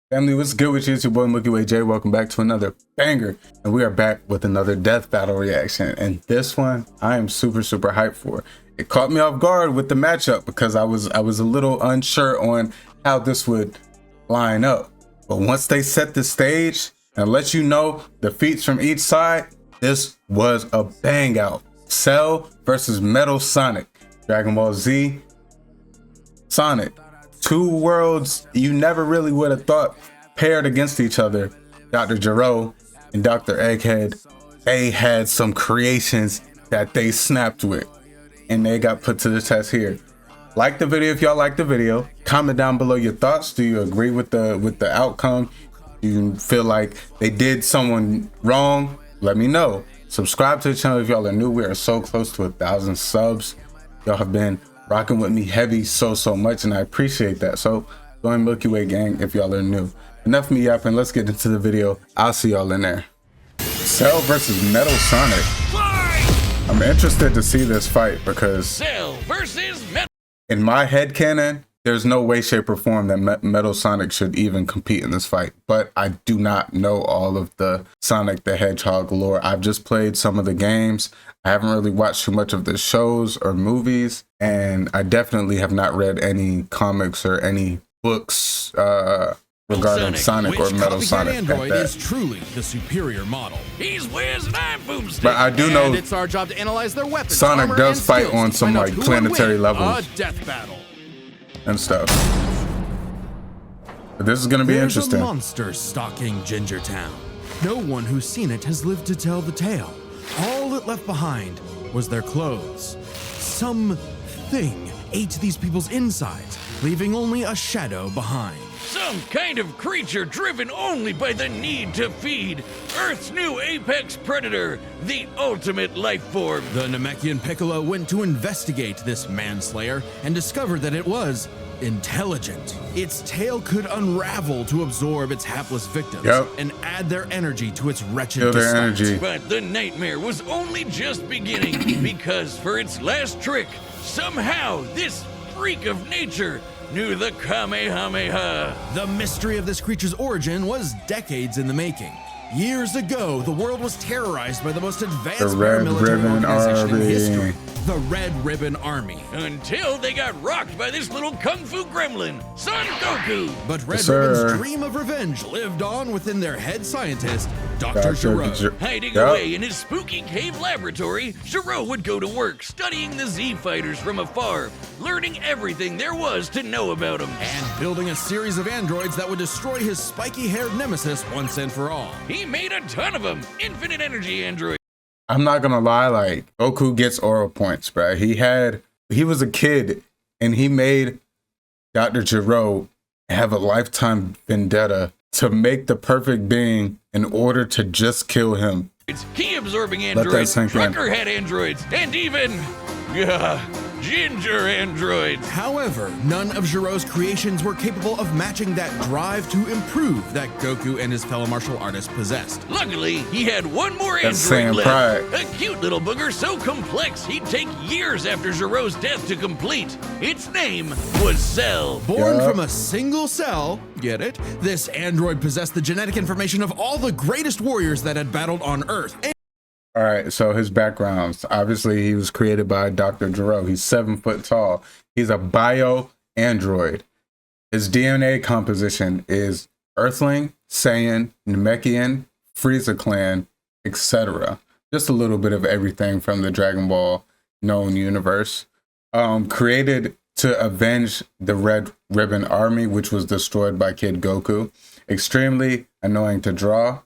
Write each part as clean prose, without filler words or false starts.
Family, what's good with you? It's your boy Milky Way J. Welcome back to another banger. And we are back with another death battle reaction. And this one, I am super hyped for. It caught me off guard with the matchup because I was a little unsure on how this would line up. But once they set the stage and let you know the feats from each side, this was a bang out. Cell versus Metal Sonic. Dragon Ball Z, Sonic. Two worlds you never really would have thought paired against each other. Dr. Gero and Dr. Egghead, they had some creations that they snapped with, and they got put to the test here. Like the video if y'all like the video. Comment down below your thoughts. Do you agree with the outcome? Do you feel like they did someone wrong? Let me know. Subscribe to the channel if y'all are new. We are so close to 1,000 subs. Y'all have been rocking with me heavy so much, and I appreciate that. So join Milky Way gang if y'all are new. Enough me yapping, let's get into the video. I'll see y'all in there. Cell versus Metal Sonic. I'm interested to see this fight because Cell versus Metal. In my headcanon, there's no way, shape, or form that Metal Sonic should even compete in this fight. But I do not know all of the Sonic the Hedgehog lore. I've just played some of the games. I haven't really watched too much of the shows or movies. And I definitely have not read any comics or any books regarding Sonic or Metal Sonic. Android is truly the superior model. He's wears an iron boomstick. But I do know it's our job to analyze their weapons. Sonic does fight on some like planetary levels. A death battle. And stuff. But this is gonna be interesting. A monster stalking Gingertown. No one who's seen it has lived to tell the tale. All it left behind was their clothes. Something ate these people's insides, leaving only a shadow behind. Some kind of creature driven only by the need to feed. Earth's new apex predator, the ultimate life form. The Namekian Piccolo went to investigate this manslayer and discovered that it was intelligent. Its tail could unravel to absorb its hapless victims and add their energy to its wretched energy. But the nightmare was only just beginning because for its last trick, somehow this freak of nature knew the Kamehameha. The mystery of this creature's origin was decades in the making. Years ago, the world was terrorized by the most advanced paramilitary organization in history, the Red Ribbon Army. Until they got rocked by this little kung fu gremlin, Son Goku. But Red Ribbon's dream of revenge lived on within their head scientist, Dr. Gero. Hiding away in his spooky cave laboratory, Gero would go to work studying the Z fighters from afar, learning everything there was to know about them. And building a series of androids that would destroy his spiky-haired nemesis once and for all. He made a ton of them, infinite energy androids. I'm not gonna lie, like Goku gets aura points, bro. He was a kid and he made Dr. Gero have a lifetime vendetta to make the perfect being in order to just kill him. It's key-absorbing androids, trucker-head androids, and even ginger androids. However, none of Gero's creations were capable of matching that drive to improve that Goku and his fellow martial artists possessed. Luckily, he had one more android left. Pride. A cute little booger so complex he'd take years after Gero's death to complete. Its name was Cell. Born from a single cell, get it? This android possessed the genetic information of all the greatest warriors that had battled on Earth. All right, so his backgrounds. Obviously, he was created by Dr. Gero. He's 7 foot tall. He's a bio-android. His DNA composition is Earthling, Saiyan, Namekian, Frieza clan, etc. Just a little bit of everything from the Dragon Ball known universe. Created to avenge the Red Ribbon Army, which was destroyed by Kid Goku. Extremely annoying to draw.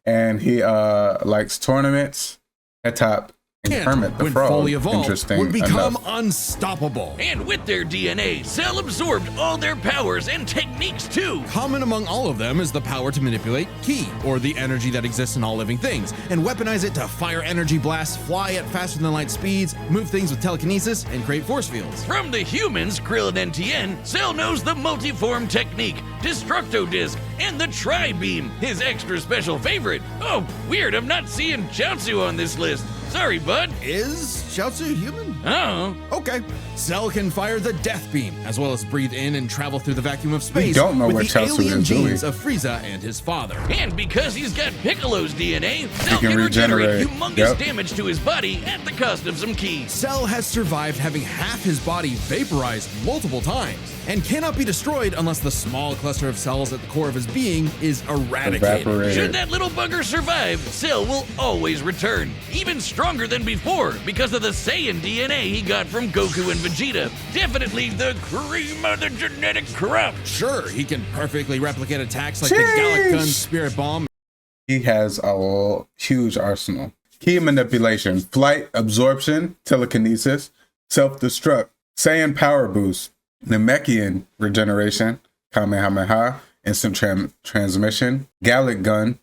And he likes tournaments. At top, and Kermit the Frog, fully evolved, interesting would become enough. Unstoppable. And with their DNA, Cell absorbed all their powers and techniques too. Common among all of them is the power to manipulate ki, or the energy that exists in all living things, and weaponize it to fire energy blasts, fly at faster than light speeds, move things with telekinesis, and create force fields. From the humans, Krillin and Tien, Cell knows the multiform technique, Destructo Disc, and the Tri-Beam, his extra special favorite. Oh, weird, I'm not seeing Chaozu on this list. Sorry, bud. Is Chaozu human? Oh, Okay. Cell can fire the Death Beam, as well as breathe in and travel through the vacuum of space don't know with what the Chelsea alien is doing. genes of Frieza and his father. and because he's got Piccolo's DNA, Cell can can regenerate regenerate. humongous Yep. damage to his body at the cost of some keys. Cell has survived having half his body vaporized multiple times and cannot be destroyed unless the small cluster of cells at the core of his being is eradicated. Evaporated. Should that little bugger survive, Cell will always return, even stronger than before because of the Saiyan DNA he got from Goku and Vegeta. Definitely the cream of the genetic crop. Sure, he can perfectly replicate attacks like the Gallic Sheesh. Gun Spirit Bomb. He has a huge arsenal. Key manipulation, flight, absorption, telekinesis, self-destruct, Saiyan power boost, Namekian regeneration, Kamehameha, instant transmission, Gallic gun,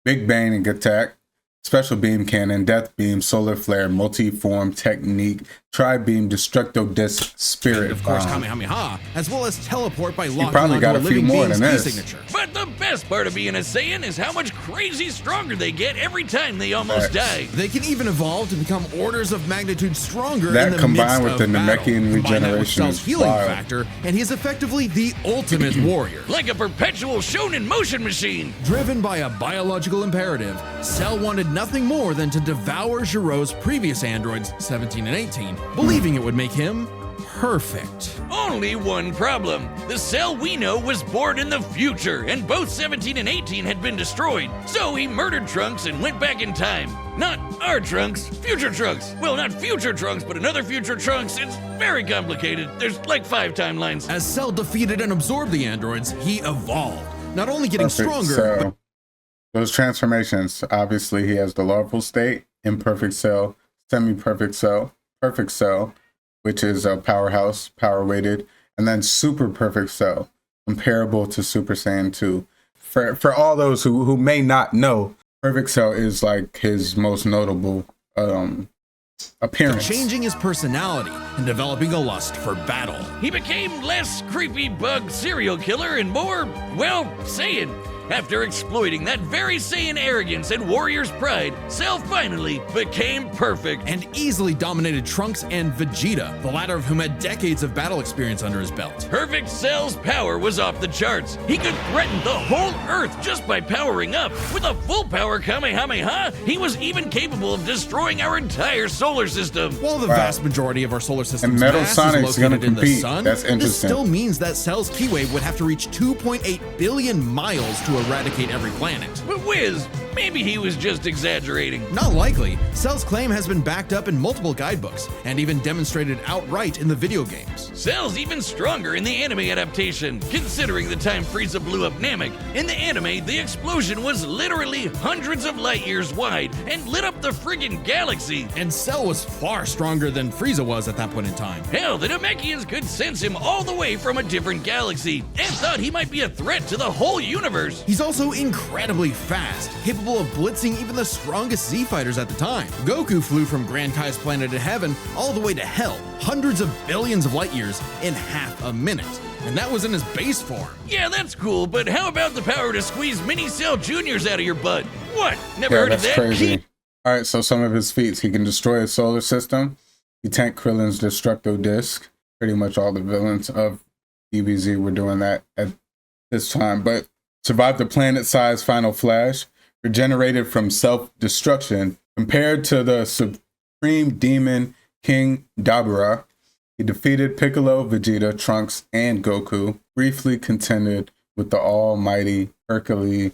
Big Bang attack, special beam cannon, death beam, solar flare, multi-form technique, tri-beam, destructo disc, spirit And of course, bomb. Kamehameha, as well as teleport by locking probably onto got a a few living more being's than key this. signature. But the best part of being a Saiyan is how much crazy stronger they get every time they almost Facts. die. They can even evolve to become orders of magnitude stronger That in the combined midst with of the battle. Namekian Combine that with regeneration Cell's is healing wild. factor, and he is effectively the ultimate warrior. Like a perpetual shonen motion machine. Driven by a biological imperative, Cell wanted nothing more than to devour Giro's previous androids, 17 and 18, believing it would make him perfect. Only one problem. The Cell we know was born in the future, and both 17 and 18 had been destroyed. So he murdered Trunks and went back in time. Not our Trunks, future Trunks. Well, not future Trunks, but another future Trunks. It's very complicated. There's like 5 timelines. As Cell defeated and absorbed the androids, he evolved, not only getting Perfect. stronger, So, those transformations, obviously he has the larval state, imperfect cell, semi-perfect cell, perfect cell, which is a powerhouse, power weighted, and then super perfect cell, comparable to Super Saiyan 2. For all those who may not know, perfect cell is like his most notable appearance. changing his personality and developing a lust for battle. He became less creepy bug serial killer and more, well, Saiyan. After exploiting that very Saiyan arrogance and warrior's pride, Cell finally became perfect. And easily dominated Trunks and Vegeta, the latter of whom had decades of battle experience under his belt. Perfect Cell's power was off the charts. He could threaten the whole Earth just by powering up. With a full power Kamehameha, he was even capable of destroying our entire solar system. While the vast majority of our solar system's And Metal mass Sonic's is gonna located in the compete. sun, That's this interesting. still means that Cell's key wave would have to reach 2.8 billion miles to eradicate every planet. But Wiz, maybe he was just exaggerating. Not likely. Cell's claim has been backed up in multiple guidebooks and even demonstrated outright in the video games. Cell's even stronger in the anime adaptation, considering the time Frieza blew up Namek. In the anime, the explosion was literally hundreds of light years wide and lit up the friggin' galaxy. And Cell was far stronger than Frieza was at that point in time. Hell, the Namekians could sense him all the way from a different galaxy and thought he might be a threat to the whole universe. He's also incredibly fast, capable of blitzing even the strongest Z fighters at the time. Goku flew from Grand Kai's planet of heaven all the way to hell, hundreds of billions of light years in half a minute. And that was in his base form. Yeah, that's cool, but how about the power to squeeze mini Cell Juniors out of your butt? What? Never Yeah, heard of that's that? crazy. All right, so some of his feats. He can destroy a solar system. He tanked Krillin's Destructo Disc. Pretty much all the villains of DBZ were doing that at this time. But survived the planet-sized Final Flash. Regenerated from self-destruction. Compared to the Supreme Demon King Dabura, he defeated Piccolo, Vegeta, Trunks, and Goku. Briefly contended with the almighty Hercules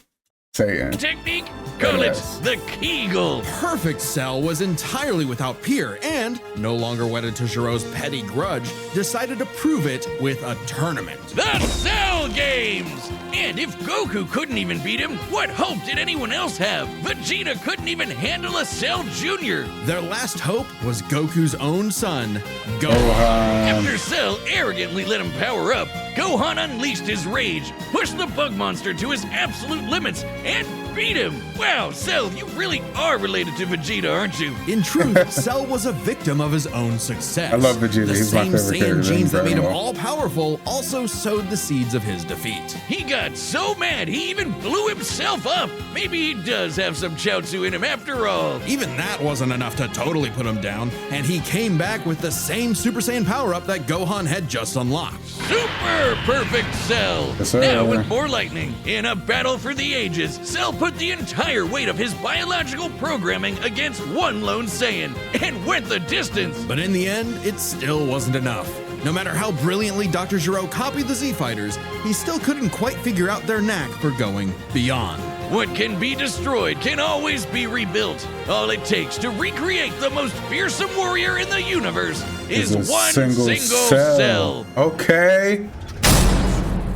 Saiyan. Technique? Call Yes. it the Kegel. Perfect Cell was entirely without peer and, no longer wedded to Giro's petty grudge, decided to prove it with a tournament. The Cell Games! And if Goku couldn't even beat him, what hope did anyone else have? Vegeta couldn't even handle a Cell Jr. Their last hope was Goku's own son, Gohan. After Cell arrogantly let him power up, Gohan unleashed his rage, pushed the bug monster to his absolute limits, and beat him! Wow, Cell, you really are related to Vegeta, aren't you? In truth, Cell was a victim of his own success. I love Vegeta. The He's my same favorite character. Saiyan genes that made him Incredible. all-powerful also sowed the seeds of his defeat. He got so mad he even blew himself up. Maybe he does have some Chaozu in him after all. Even that wasn't enough to totally put him down, and he came back with the same Super Saiyan power-up that Gohan had just unlocked. Super perfect Cell! Yes, sir. Now with more lightning, in a battle for the ages, Cell put the entire weight of his biological programming against one lone Saiyan and went the distance. But in the end, it still wasn't enough. No matter how brilliantly Dr. Gero copied the Z-Fighters, he still couldn't quite figure out their knack for going beyond. What can be destroyed can always be rebuilt. All it takes to recreate the most fearsome warrior in the universe is a one single cell. Okay.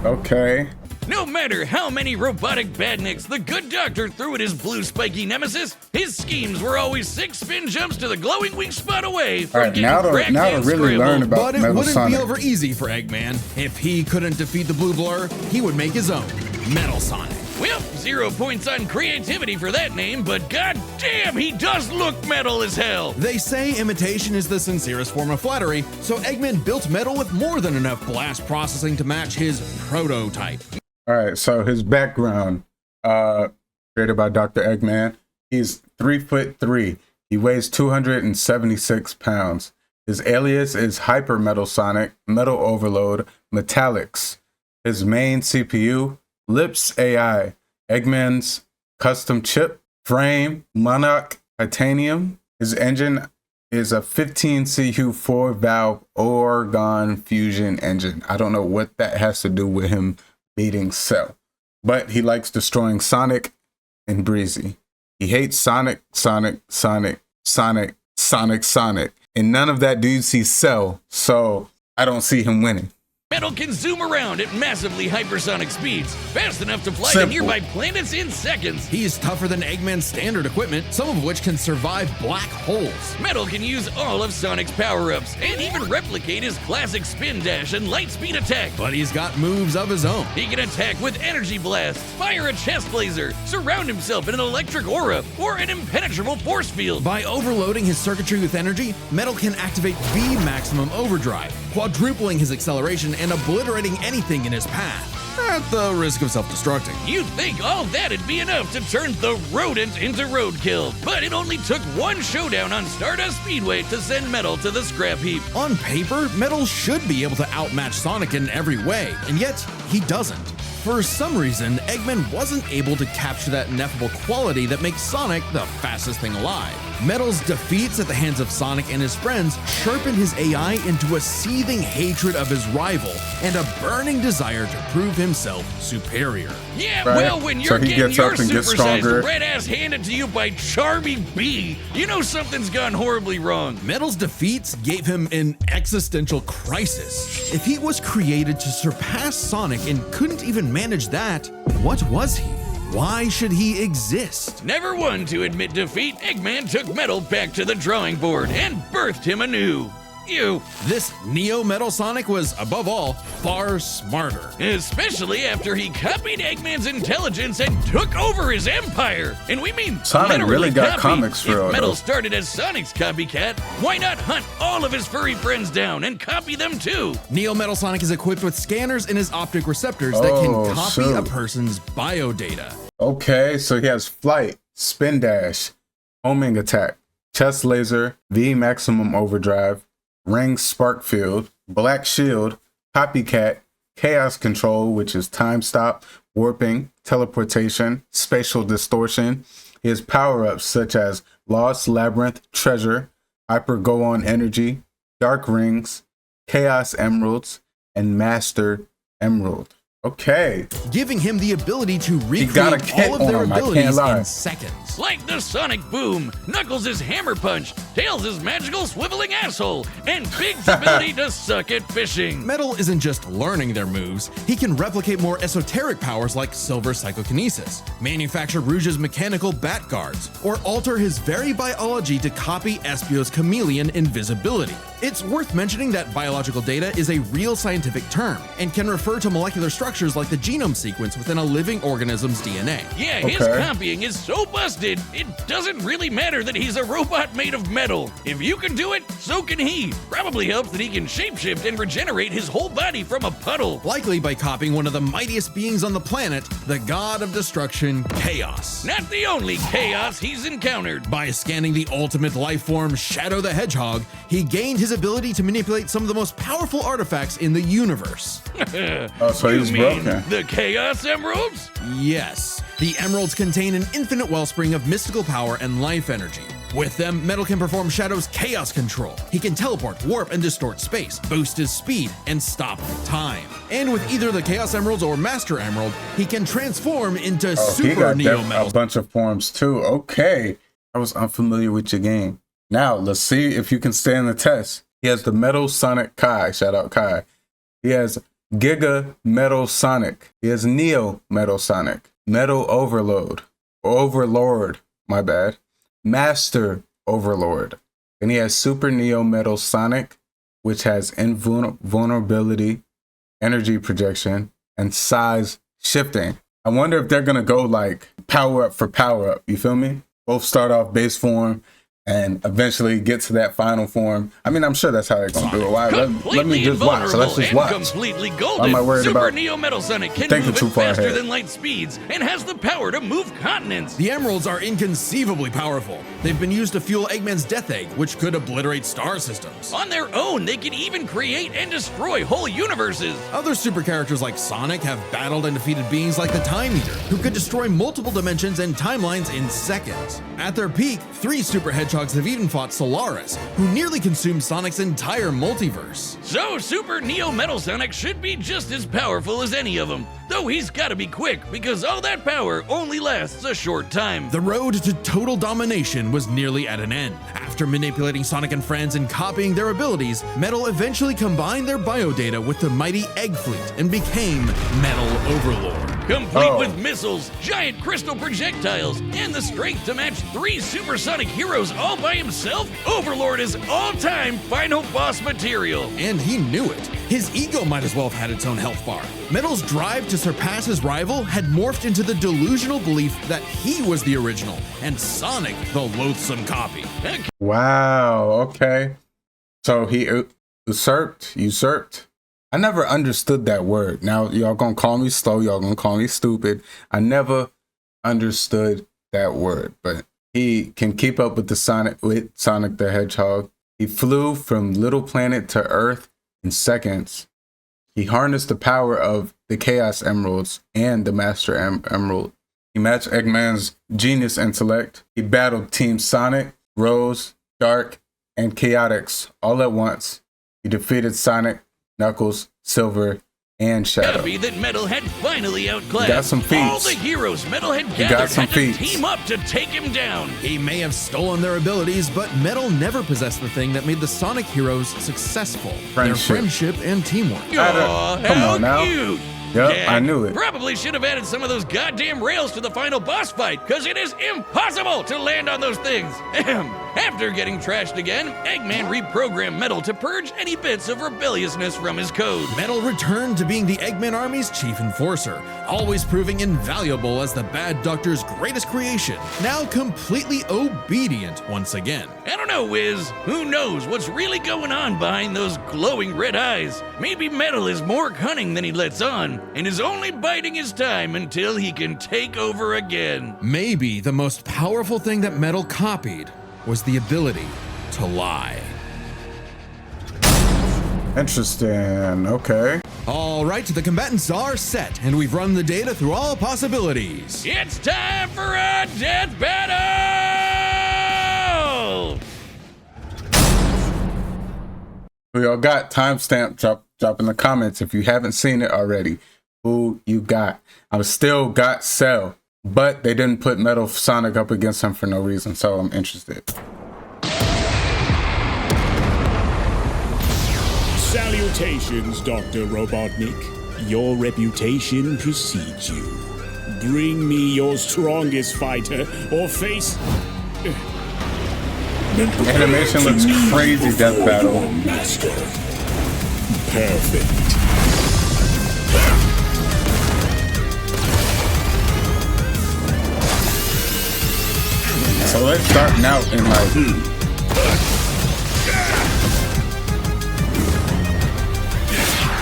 Okay. No matter how many robotic badniks the good doctor threw at his blue spiky nemesis, his schemes were always 6 spin jumps to the glowing weak spot away from All right, getting now cracked to and really learn scrambled. about But it Metal wouldn't Sonic. be over easy for Eggman. If he couldn't defeat the Blue Blur, he would make his own, Metal Sonic. Well, 0 points on creativity for that name, but god damn, he does look metal as hell. They say imitation is the sincerest form of flattery, so Eggman built Metal with more than enough blast processing to match his prototype. All right, so his background, created by Dr. Eggman. He's 3'3". He weighs 276 pounds. His alias is Hyper Metal Sonic, Metal Overload, Metallics. His main CPU, Lips AI, Eggman's custom chip, frame, Monarch Titanium. His engine is a 15 CU 4-valve Orgon fusion engine. I don't know what that has to do with him beating Cell, but he likes destroying Sonic and Breezy. He hates Sonic, and none of that do you see Cell, so I don't see him winning. Metal can zoom around at massively hypersonic speeds, fast enough to fly to Simple. nearby planets in seconds. He's tougher than Eggman's standard equipment, some of which can survive black holes. Metal can use all of Sonic's power-ups and even replicate his classic spin dash and light speed attack. But he's got moves of his own. He can attack with energy blast, fire a chest laser, surround himself in an electric aura, or an impenetrable force field. By overloading his circuitry with energy, Metal can activate V Maximum Overdrive, quadrupling his acceleration and obliterating anything in his path, at the risk of self-destructing. You'd think all that'd be enough to turn the rodent into roadkill, but it only took one showdown on Stardust Speedway to send Metal to the scrap heap. On paper, Metal should be able to outmatch Sonic in every way, and yet he doesn't. For some reason, Eggman wasn't able to capture that ineffable quality that makes Sonic the fastest thing alive. Metal's defeats at the hands of Sonic and his friends sharpened his AI into a seething hatred of his rival and a burning desire to prove himself superior. Yeah, Right. well, when So you're he getting gets your up and gets supersized stronger. red ass handed to you by Charmy B, you know something's gone horribly wrong. Metal's defeats gave him an existential crisis. If he was created to surpass Sonic and couldn't even manage that, what was he? Why should he exist? Never one to admit defeat, Eggman took Metal back to the drawing board and birthed him anew. You. This Neo Metal Sonic was, above all, far smarter. Especially after he copied Eggman's intelligence and took over his empire. And we mean Sonic literally really got copied. comics for If real, Metal though. started as Sonic's copycat, why not hunt all of his furry friends down and copy them too? Neo Metal Sonic is equipped with scanners in his optic receptors that Oh, can copy shoot. a person's biodata. Okay, so he has flight, spin dash, homing attack, chest laser, V maximum overdrive, ring spark field, black shield, copycat, chaos control, which is time stop, warping, teleportation, spatial distortion. He has power-ups such as lost labyrinth, treasure, hyper go on energy, dark rings, chaos emeralds, and master emerald. Okay. Giving him the ability to got a recreate kit all of their on him, I can't abilities lie. in seconds. Like the Sonic Boom, Knuckles' Hammer Punch, Tails' magical swiveling asshole, and Big's ability to suck at fishing. Metal isn't just learning their moves, he can replicate more esoteric powers like Silver Psychokinesis, manufacture Rouge's mechanical bat guards, or alter his very biology to copy Espio's chameleon invisibility. It's worth mentioning that biological data is a real scientific term and can refer to molecular structures like the genome sequence within a living organism's DNA. Yeah, his copying is so busted, it doesn't really matter that he's a robot made of metal. If you can do it, so can he. Probably helps that he can shapeshift and regenerate his whole body from a puddle. Likely by copying one of the mightiest beings on the planet, the god of destruction, Chaos. Not the only chaos he's encountered. By scanning the ultimate life form, Shadow the Hedgehog, he gained his ability to manipulate some of the most powerful artifacts in the universe. Oh, so You he's mean broken. the Chaos Emeralds? Yes, the emeralds contain an infinite wellspring of mystical power and life energy. With them, Metal can perform Shadow's chaos control. He can teleport, warp, and distort space, boost his speed, and stop time. And with either the Chaos Emeralds or Master Emerald, he can transform into He Super got Neo a Metal. bunch of forms too. Okay. I was unfamiliar with your game. Now, let's see if you can stand the test. He has the Metal Sonic Kai. Shout out Kai. He has Giga Metal Sonic. He has Neo Metal Sonic. Metal Overlord, my bad. Master Overlord. And he has Super Neo Metal Sonic, which has invulnerability, energy projection, and size shifting. I wonder if they're going to go like power up for power up. You feel me? Both start off base form and eventually get to that final form. I mean, I'm sure that's how they're going to do it. Why? Let me just watch. So let's just and watch. completely Why golden. am I worried Super about Neo Metal Sonic can thinking move too at far faster ahead? than light speeds and has the power to move continents. The emeralds are inconceivably powerful. They've been used to fuel Eggman's Death Egg, which could obliterate star systems. On their own, they can even create and destroy whole universes. Other super characters like Sonic have battled and defeated beings like the Time Eater, who could destroy multiple dimensions and timelines in seconds. At their peak, 3 super hedgehogs have even fought Solaris, who nearly consumed Sonic's entire multiverse. So Super Neo Metal Sonic should be just as powerful as any of them, though he's gotta be quick because all that power only lasts a short time. The road to total domination was nearly at an end. After manipulating Sonic and friends and copying their abilities, Metal eventually combined their biodata with the mighty Egg Fleet and became Metal Overlord. Complete Oh. with missiles, giant crystal projectiles, and the strength to match 3 supersonic heroes all by himself, Overlord is all-time final boss material. And he knew it. His ego might as well have had its own health bar. Metal's drive to surpass his rival had morphed into the delusional belief that he was the original and Sonic the loathsome copy. Wow. Okay. So he usurped. I never understood that word. Now y'all gonna call me slow. Y'all gonna call me stupid. I never understood that word, but he can keep up with Sonic the Hedgehog. He flew from little planet to Earth in seconds. He harnessed the power of the Chaos Emeralds and the Master Emerald. He matched Eggman's genius intellect. He battled Team Sonic, Rose, Dark, and Chaotix all at once. He defeated Sonic, Knuckles, Silver, and Shadow. Gotta be that Metal had finally outclassed Got some feats. all the heroes Metal had got gathered some had to feats. team up to take him down. He may have stolen their abilities, but Metal never possessed the thing that made the Sonic heroes successful. Their Friendship. friendship and teamwork. Aw, Come how on now. cute. Yep, Dad I knew it. Probably should have added some of those goddamn rails to the final boss fight, because it is impossible to land on those things. After getting trashed again, Eggman reprogrammed Metal to purge any bits of rebelliousness from his code. Metal returned to being the Eggman Army's chief enforcer, always proving invaluable as the Bad Doctor's greatest creation, now completely obedient once again. I don't know, Wiz. Who knows what's really going on behind those glowing red eyes? Maybe Metal is more cunning than he lets on, and is only biding his time until he can take over again. Maybe the most powerful thing that Metal copied was the ability to lie. Interesting. Okay. All right, the combatants are set, and we've run the data through all possibilities. It's time for a death battle! Who y'all got? Timestamp. Drop in the comments if you haven't seen it already. Who you got? I still got Cell, but they didn't put Metal Sonic up against him for no reason, so I'm interested. Salutations, Dr. Robotnik. Your reputation precedes you. Bring me your strongest fighter or face... Animation looks crazy, Death Battle. Master. Perfect. So let's start out in like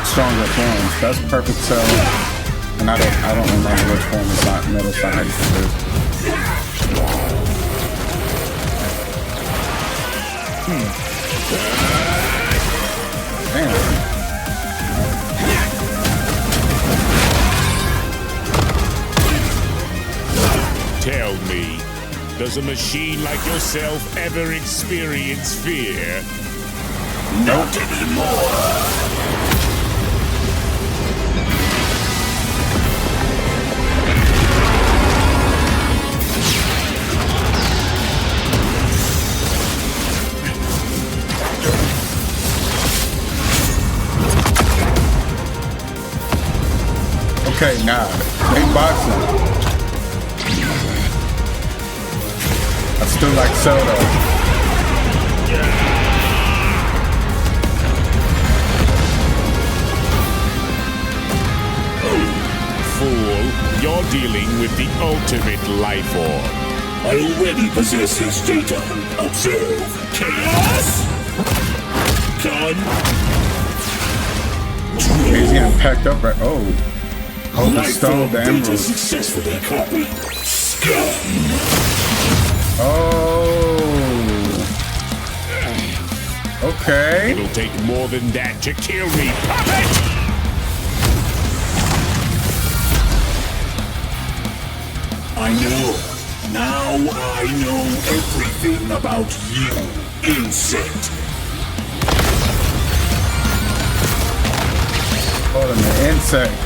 stronger forms. That's perfect cell. And I don't remember which form is not Metal Sonic. Damn. Tell me, does a machine like yourself ever experience fear? Not anymore. Okay, nah. They boxing. I still like Soda. Fool, you're dealing with the ultimate life form. I already possess his data. Observe. Chaos! Done. He's getting packed up right. Oh. Hold the stone, the emerald. Successfully copied. Scum! Oh. Okay. It'll take more than that to kill me, puppet! I know. Now I know everything about you, insect. Hold on, the insect.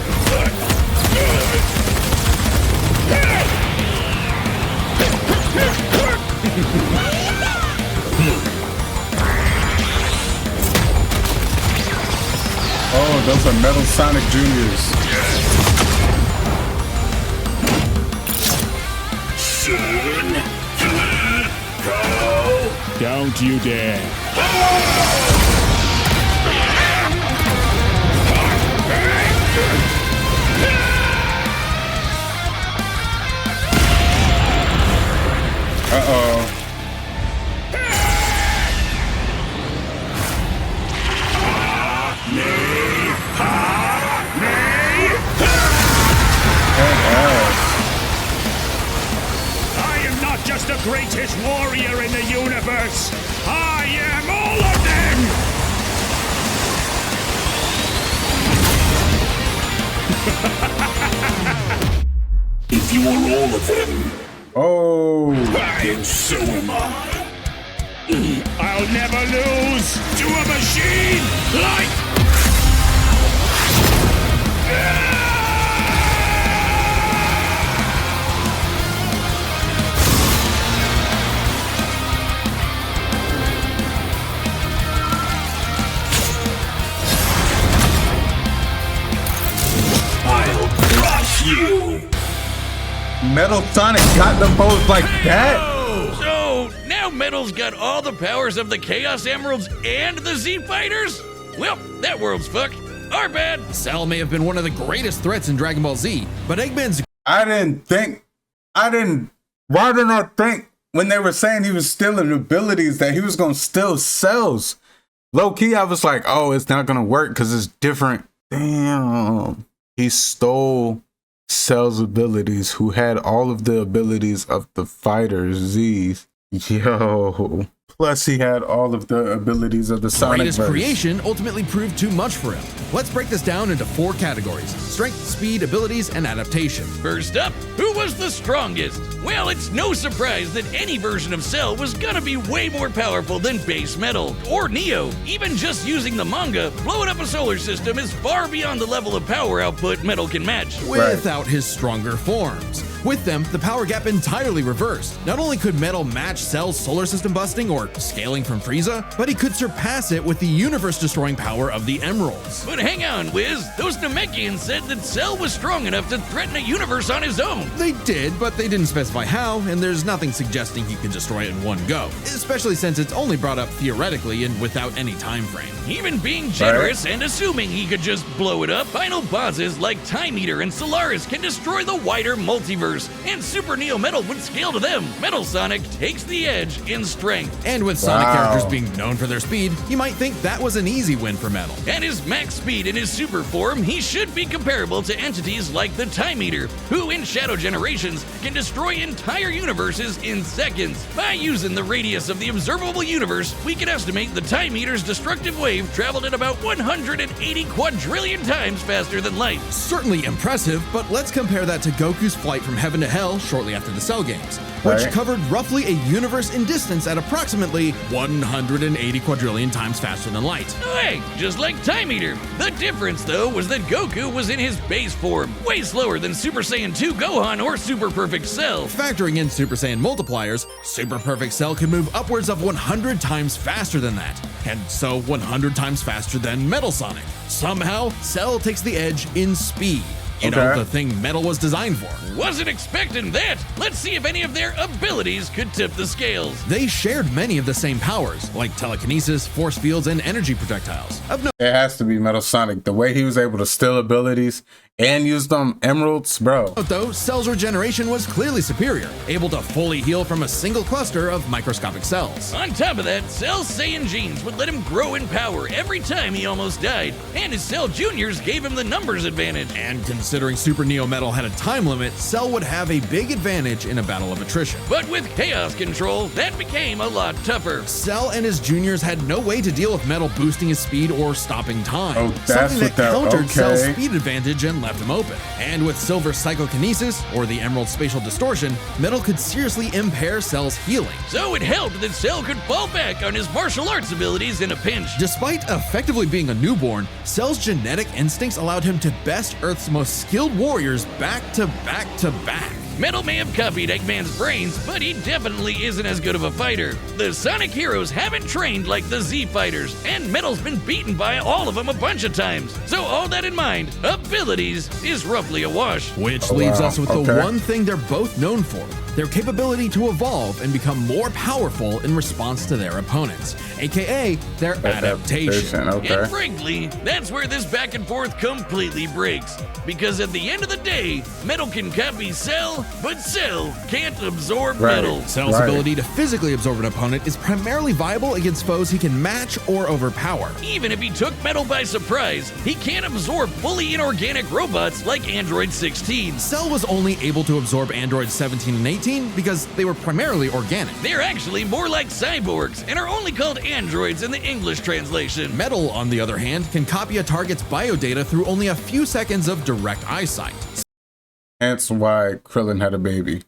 Oh, those are Metal Sonic Juniors. Don't you dare. Uh-oh. I am not just the greatest warrior in the universe. I am all of them. If you are all of them, Oh. then so am I. I'll never lose to a machine like... I'll crush you. Metal Sonic got them both like that? So now Metal's got all the powers of the Chaos Emeralds and the Z Fighters? Well, that world's fucked. Our bad. Cell may have been one of the greatest threats in Dragon Ball Z, but Eggman's Why didn't I think when they were saying he was stealing abilities that he was going to steal cells? Low key, I was like, oh, it's not going to work because it's different. Damn. He stole Cell's abilities, who had all of the abilities of the fighters, Z's. Yo. Plus, he had all of the abilities of the Sonic greatest verse. creation ultimately proved too much for him. Let's break this down into 4 categories: strength, speed, abilities, and adaptation. First up, who was the strongest? Well, it's no surprise that any version of Cell was gonna be way more powerful than base Metal or Neo. Even just using the manga, blowing up a solar system is far beyond the level of power output Metal can match. Without his stronger forms. With them, the power gap entirely reversed. Not only could Metal match Cell's solar system busting or power scaling from Frieza, but he could surpass it with the universe-destroying power of the Emeralds. But hang on, Wiz. Those Namekians said that Cell was strong enough to threaten a universe on his own. They did, but they didn't specify how, and there's nothing suggesting he could destroy it in one go, especially since it's only brought up theoretically and without any time frame. Even being generous and assuming he could just blow it up, final bosses like Time Eater and Solaris can destroy the wider multiverse, and Super Neo Metal would scale to them. Metal Sonic takes the edge in strength. And with Sonic characters being known for their speed, you might think that was an easy win for Metal. At his max speed in his super form, he should be comparable to entities like the Time Eater, who in Shadow Generations can destroy entire universes in seconds. By using the radius of the observable universe, we can estimate the Time Eater's destructive wave traveled at about 180 quadrillion times faster than light. Certainly impressive, but let's compare that to Goku's flight from heaven to hell shortly after the Cell games, which covered roughly a universe in distance at approximately 180 quadrillion times faster than light. Hey, just like Time Eater. The difference, though, was that Goku was in his base form, way slower than Super Saiyan 2 Gohan or Super Perfect Cell. Factoring in Super Saiyan multipliers, Super Perfect Cell can move upwards of 100 times faster than that, and so 100 times faster than Metal Sonic. Somehow, Cell takes the edge in speed. You know, the thing Metal was designed for. Wasn't expecting that. Let's see if any of their abilities could tip the scales. They shared many of the same powers, like telekinesis, force fields, and energy projectiles. It has to be Metal Sonic. The way he was able to steal abilities and use them emeralds, bro. Though Cell's regeneration was clearly superior, able to fully heal from a single cluster of microscopic cells. On top of that, Cell's Saiyan genes would let him grow in power every time he almost died, and his Cell Juniors gave him the numbers advantage. And considering Super Neo Metal had a time limit, Cell would have a big advantage in a battle of attrition. But with Chaos Control, that became a lot tougher. Cell and his juniors had no way to deal with Metal boosting his speed or stopping time. Oh, that's something that what countered Cell's speed advantage and left him open. And with Silver Psychokinesis, or the Emerald Spatial Distortion, Metal could seriously impair Cell's healing. So it helped that Cell could fall back on his martial arts abilities in a pinch. Despite effectively being a newborn, Cell's genetic instincts allowed him to best Earth's most skilled warriors back to back to back. Metal may have copied Eggman's brains, but he definitely isn't as good of a fighter. The Sonic heroes haven't trained like the Z fighters, and Metal's been beaten by all of them a bunch of times. So all that in mind, abilities is roughly a wash. Which leaves us with the one thing they're both known for, their capability to evolve and become more powerful in response to their opponents, aka their adaptation. And frankly, that's where this back and forth completely breaks. Because at the end of the day, Metal can copy Cell, but Cell can't absorb Metal. Cell's ability to physically absorb an opponent is primarily viable against foes he can match or overpower. Even if he took Metal by surprise, he can't absorb fully inorganic robots like Android 16. Cell was only able to absorb Androids 17 and 18 because they were primarily organic. They're actually more like cyborgs and are only called androids in the English translation. Metal, on the other hand, can copy a target's biodata through only a few seconds of direct eyesight. That's why Krillin had a baby.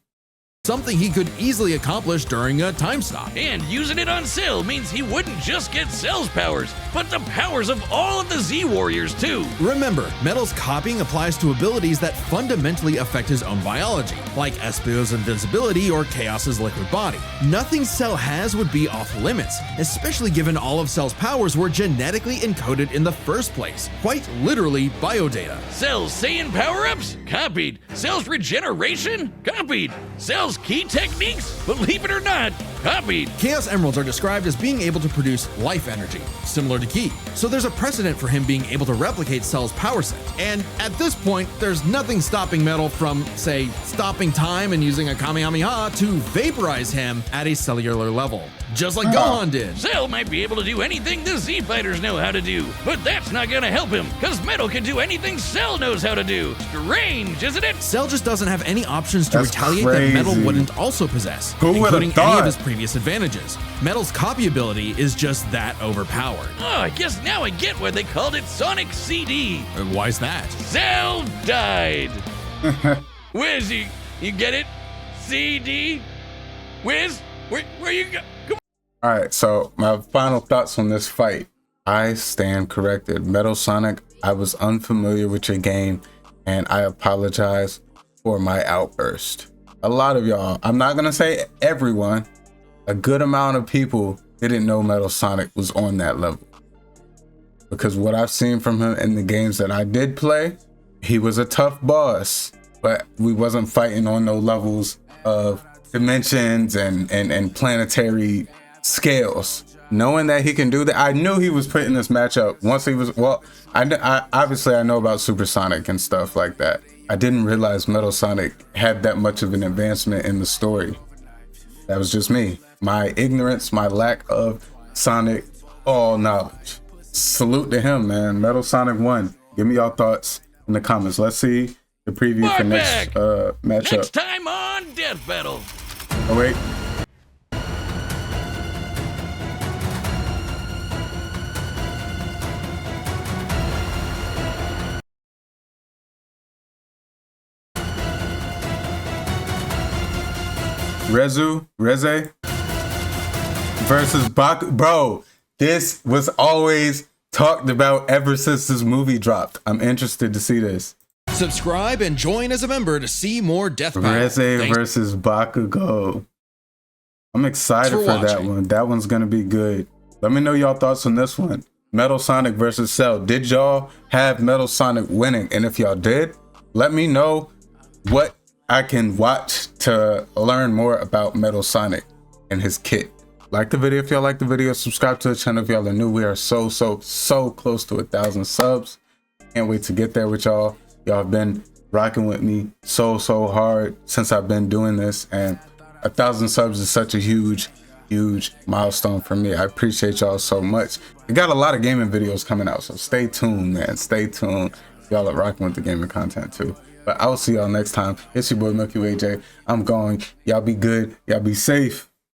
Something he could easily accomplish during a time stop. And using it on Cell means he wouldn't just get Cell's powers, but the powers of all of the Z Warriors too. Remember, Metal's copying applies to abilities that fundamentally affect his own biology, like Espio's invincibility or Chaos's liquid body. Nothing Cell has would be off limits, especially given all of Cell's powers were genetically encoded in the first place. Quite literally biodata. Cell's Saiyan power-ups? Copied. Cell's regeneration? Copied. Cell's key techniques? Believe it or not, copied. Chaos Emeralds are described as being able to produce life energy, similar to Ki. So there's a precedent for him being able to replicate Cell's power set. And at this point, there's nothing stopping Metal from, say, stopping time and using a Kamehameha to vaporize him at a cellular level, just like Gohan did. Cell might be able to do anything the Z fighters know how to do, but that's not gonna help him, cause Metal can do anything Cell knows how to do. Strange, isn't it? Cell just doesn't have any options to retaliate that Metal wouldn't also possess, including any of his previous advantages. Metal's copy ability is just that overpowered. Oh, I guess now I get why they called it Sonic CD. Why's that? Cell died. Wiz, you get it? CD? Wiz, where you go? Come on. All right, so my final thoughts on this fight. I stand corrected. Metal Sonic, I was unfamiliar with your game, and I apologize for my outburst. A lot of y'all, I'm not gonna say everyone, a good amount of people didn't know Metal Sonic was on that level. Because what I've seen from him in the games that I did play, he was a tough boss, but we wasn't fighting on no levels of dimensions and planetary scales. Knowing that he can do that, I knew he was putting this matchup once he was, well, I obviously I know about Supersonic and stuff like that. I didn't realize Metal Sonic had that much of an advancement in the story. That was just me. My ignorance, my lack of Sonic all knowledge. Salute to him, man. Metal Sonic 1. Give me y'all thoughts in the comments. Let's see the preview for next matchup. Next time on Death Battle. Oh, wait. Reze versus Baku. Bro, this was always talked about ever since this movie dropped. I'm interested to see this. Subscribe and join as a member to see more Death Battle. Reze versus Bakugo. I'm excited for that one. That one's gonna be good. Let me know y'all thoughts on this one. Metal Sonic versus Cell. Did y'all have Metal Sonic winning? And if y'all did, let me know what I can watch to learn more about Metal Sonic and his kit. Like the video if y'all like the video. Subscribe to the channel if y'all are new. We are so close to 1,000 subs. Can't wait to get there with y'all. Y'all have been rocking with me so hard since I've been doing this, and 1,000 subs is such a huge milestone for me. I appreciate y'all so much. We got a lot of gaming videos coming out, so stay tuned, man. Stay tuned. Y'all are rocking with the gaming content too. But I will see y'all next time. It's your boy Milky Way J. I'm going. Y'all be good. Y'all be safe.